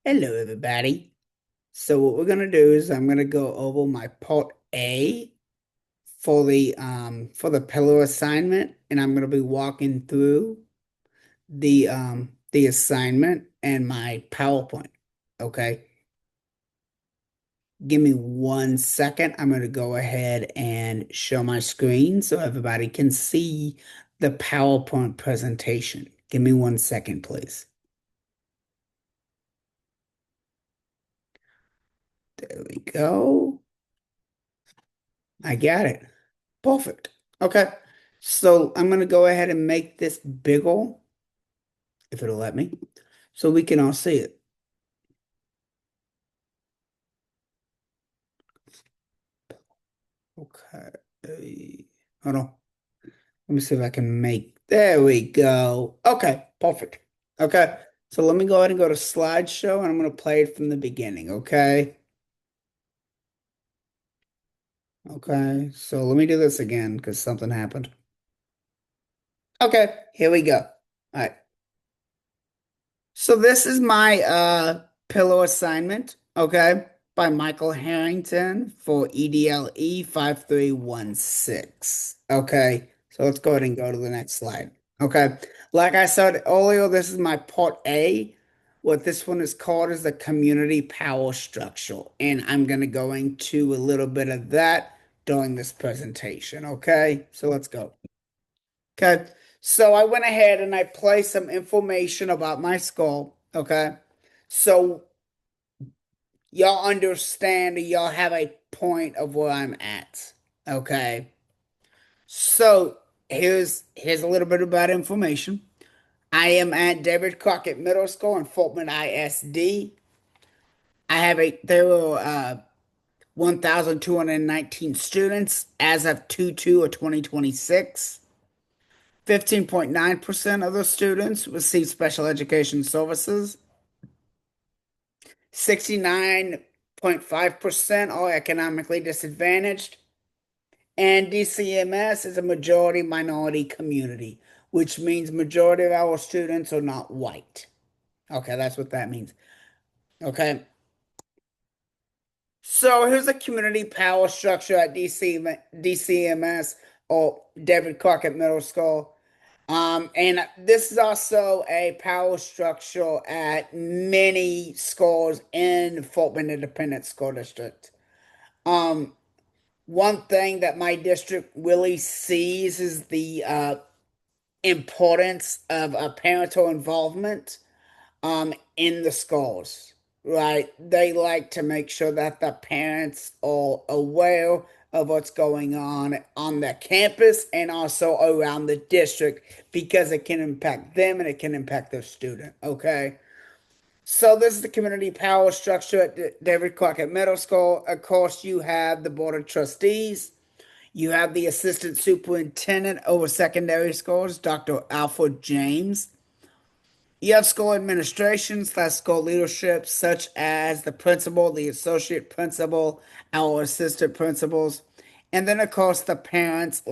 Hello, everybody. So what we're gonna do is I'm gonna go over my part A for the pillow assignment, and I'm gonna be walking through the assignment and my PowerPoint. Okay, give me 1 second. I'm gonna go ahead and show my screen so everybody can see the PowerPoint presentation. Give me 1 second, please. There we go. I got it. Perfect. Okay. So I'm going to go ahead and make this bigger, if it'll let me, so we can all see it. Okay. Hold on. Let me see if I can make, there we go. Okay. Perfect. Okay. So let me go ahead and go to slideshow and I'm going to play it from the beginning. Okay. Okay. So let me do this again because something happened. Okay. Here we go. All right. So this is my pillow assignment, okay, by Michael Harrington for EDLE 5316. Okay, so let's go ahead and go to the next slide. Okay, like I said earlier, this is my part A. What this one is called is the community power structure, and I'm gonna go into a little bit of that during this presentation. Okay, so let's go. Okay. So I went ahead and I placed some information about my skull. Okay. So y'all understand, y'all have a point of where I'm at. Okay. So here's a little bit about information. I am at David Crockett Middle School in Fulton ISD. There were 1,219 students as of 2/2 of 2026. 15.9% of the students receive special education services. 69.5% are economically disadvantaged. And DCMS is a majority minority community, which means majority of our students are not white. Okay, that's what that means. Okay. So here's a community power structure at DCMS or David Crockett Middle School. And this is also a power structure at many schools in Fulton Independent School District. Um, One thing that my district really sees is the importance of parental involvement in the schools, right? They like to make sure that the parents are aware of what's going on the campus and also around the district because it can impact them and it can impact their student. Okay. So this is the community power structure at David Crockett Middle School. Of course, you have the board of trustees. You have the assistant superintendent over secondary schools, Dr. Alfred James. You have school administration slash school leadership, such as the principal, the associate principal, our assistant principals, and then, of course, the parents.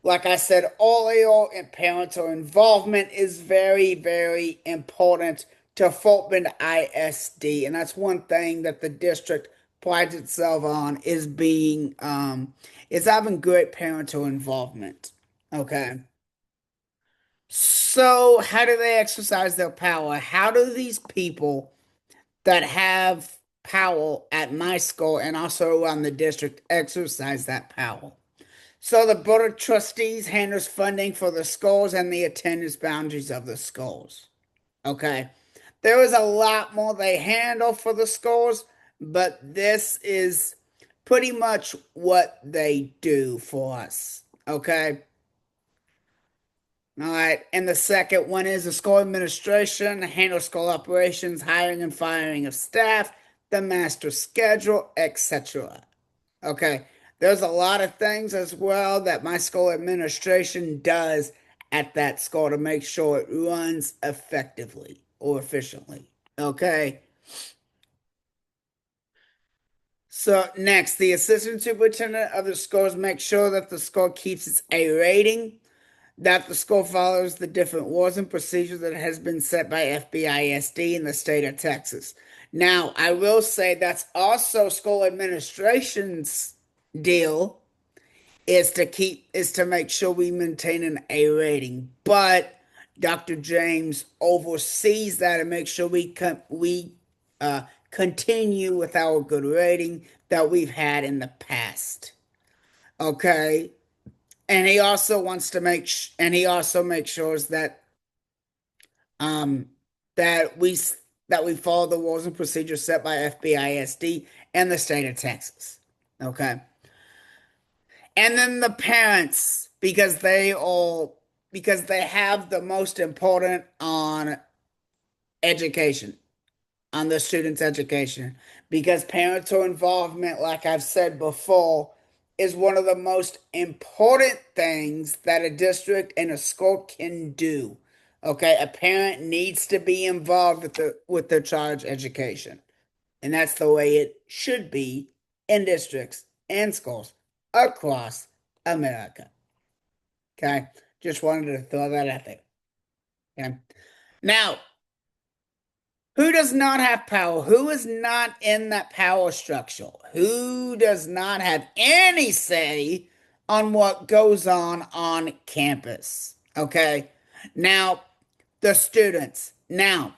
Like I said earlier, and parental involvement is very, very important to Fulton ISD, and that's one thing that the district prides itself on is having great parental involvement. Okay. So, how do they exercise their power? How do these people that have power at my school and also around the district exercise that power? So, the Board of Trustees handles funding for the schools and the attendance boundaries of the schools. Okay. There is a lot more they handle for the schools, but this is pretty much what they do for us. Okay. All right, and the second one is the school administration handles school operations, hiring and firing of staff, the master schedule, etc. Okay, there's a lot of things as well that my school administration does at that school to make sure it runs effectively or efficiently. Okay, so next, the assistant superintendent of the schools makes sure that the school keeps its A rating. that the school follows the different laws and procedures that has been set by FBISD in the state of Texas. Now, I will say that's also school administration's deal is to make sure we maintain an A rating. But Dr. James oversees that and makes sure we continue with our good rating that we've had in the past. Okay, and he also wants to and he also makes sure um that we follow the rules and procedures set by FBISD and the state of Texas. Okay. And then the parents, because they have the most important on education, on the students' education. Because parental involvement, like I've said before, is one of the most important things that a district and a school can do. Okay, a parent needs to be involved with their child's education. And that's the way it should be in districts and schools across America. Okay. Just wanted to throw that out there. Okay. Now, who does not have power? Who is not in that power structure? Who does not have any say on what goes on campus? Okay. Now, the students. Now,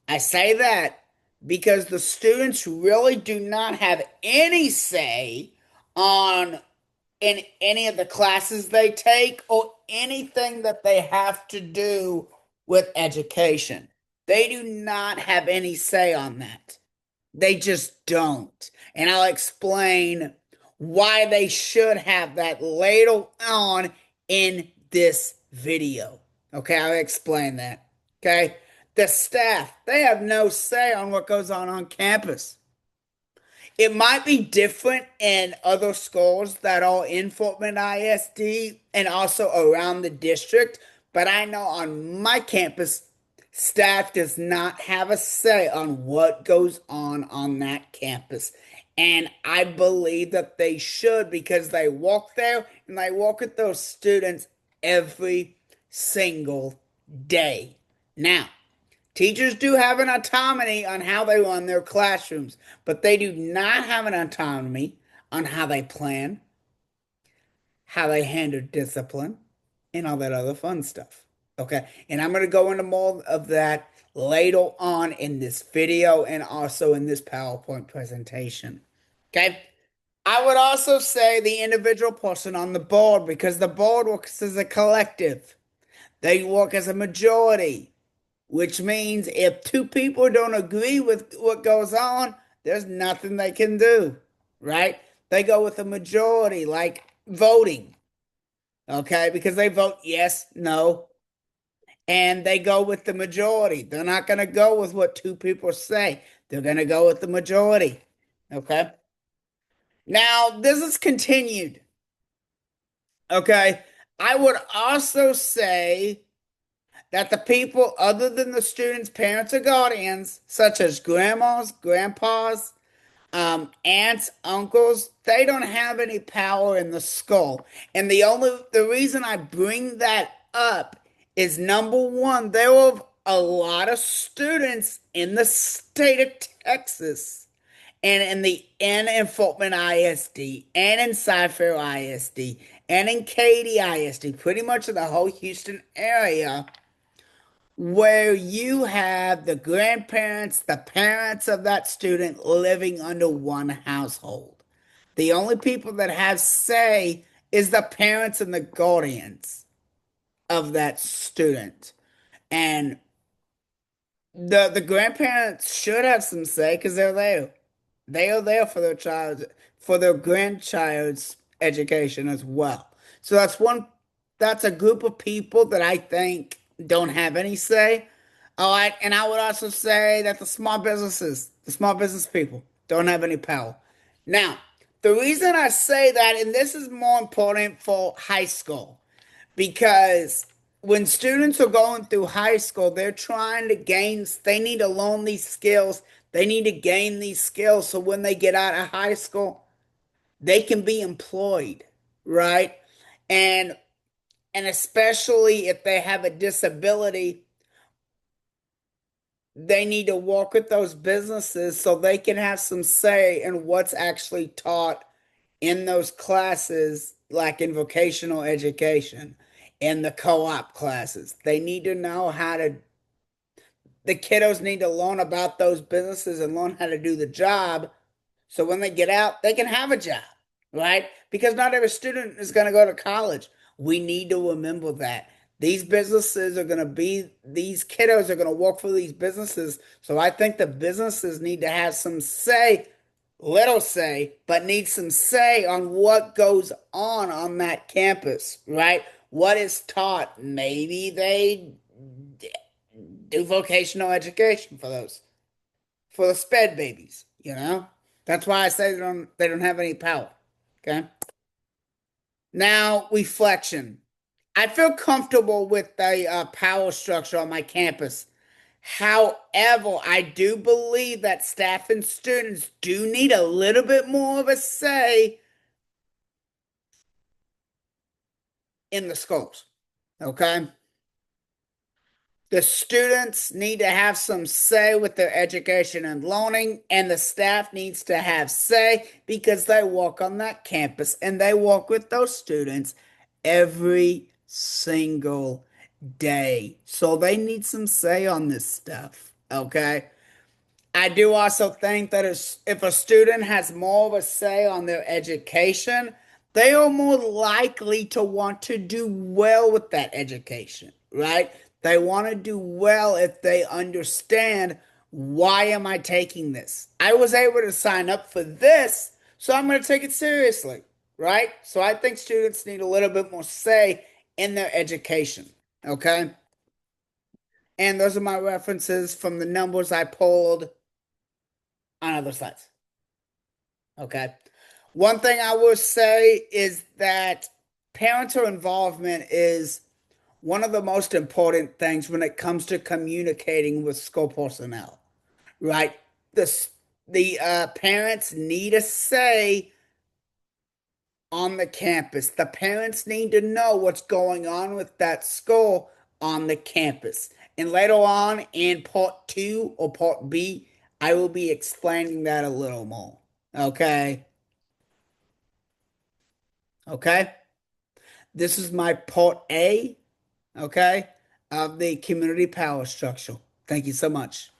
I say that because the students really do not have any say on in any of the classes they take or anything that they have to do with education. They do not have any say on that. They just don't. And I'll explain why they should have that later on in this video. Okay, I'll explain that. Okay, the staff, they have no say on what goes on campus. It might be different in other schools that are in Fort Bend ISD and also around the district, but I know on my campus, staff does not have a say on what goes on that campus. And I believe that they should because they walk there and they walk with those students every single day. Now, teachers do have an autonomy on how they run their classrooms, but they do not have an autonomy on how they plan, how they handle discipline, and all that other fun stuff. Okay, and I'm going to go into more of that later on in this video and also in this PowerPoint presentation. Okay, I would also say the individual person on the board because the board works as a collective, they work as a majority. Which means if two people don't agree with what goes on, there's nothing they can do, right? They go with the majority, like voting, okay? Because they vote yes, no, and they go with the majority. They're not going to go with what two people say. They're going to go with the majority, okay? Now, this is continued, okay? I would also say that the people other than the students, parents, or guardians, such as grandmas, grandpas, aunts, uncles, they don't have any power in the school. And the reason I bring that up is number one, there were a lot of students in the state of Texas and in Fort Bend ISD and in Cypher ISD and in Katy ISD, pretty much in the whole Houston area where you have the grandparents, the parents of that student living under one household. The only people that have say is the parents and the guardians of that student. And the grandparents should have some say because they're there. They are there for for their grandchild's education as well. So that's a group of people that I think don't have any say. All right, and I would also say that the small business people, don't have any power. Now, the reason I say that, and this is more important for high school, because when students are going through high school, they need to learn these skills. They need to gain these skills so when they get out of high school, they can be employed, right? And And especially if they have a disability, they need to work with those businesses so they can have some say in what's actually taught in those classes, like in vocational education, in the co-op classes. They need to know how to, the kiddos need to learn about those businesses and learn how to do the job so when they get out, they can have a job, right? Because not every student is going to go to college. We need to remember that. These businesses are going to be, these kiddos are going to work for these businesses. So I think the businesses need to have some say, little say, but need some say on what goes on that campus, right? What is taught. Maybe they do vocational education for those, for the sped babies, you know? That's why I say they don't have any power. Okay. Now, reflection. I feel comfortable with the power structure on my campus. However, I do believe that staff and students do need a little bit more of a say in the schools. Okay. The students need to have some say with their education and learning, and the staff needs to have say because they work on that campus and they work with those students every single day. So they need some say on this stuff. Okay. I do also think that if a student has more of a say on their education, they are more likely to want to do well with that education, right? They want to do well if they understand, why am I taking this? I was able to sign up for this, so I'm going to take it seriously, right? So I think students need a little bit more say in their education, okay? And those are my references from the numbers I pulled on other sites. Okay. One thing I will say is that parental involvement is one of the most important things when it comes to communicating with school personnel, right? The, the parents need a say on the campus. The parents need to know what's going on with that school on the campus. And later on in part two or part B, I will be explaining that a little more. Okay. Okay. This is my part A, okay, of the community power structure. Thank you so much.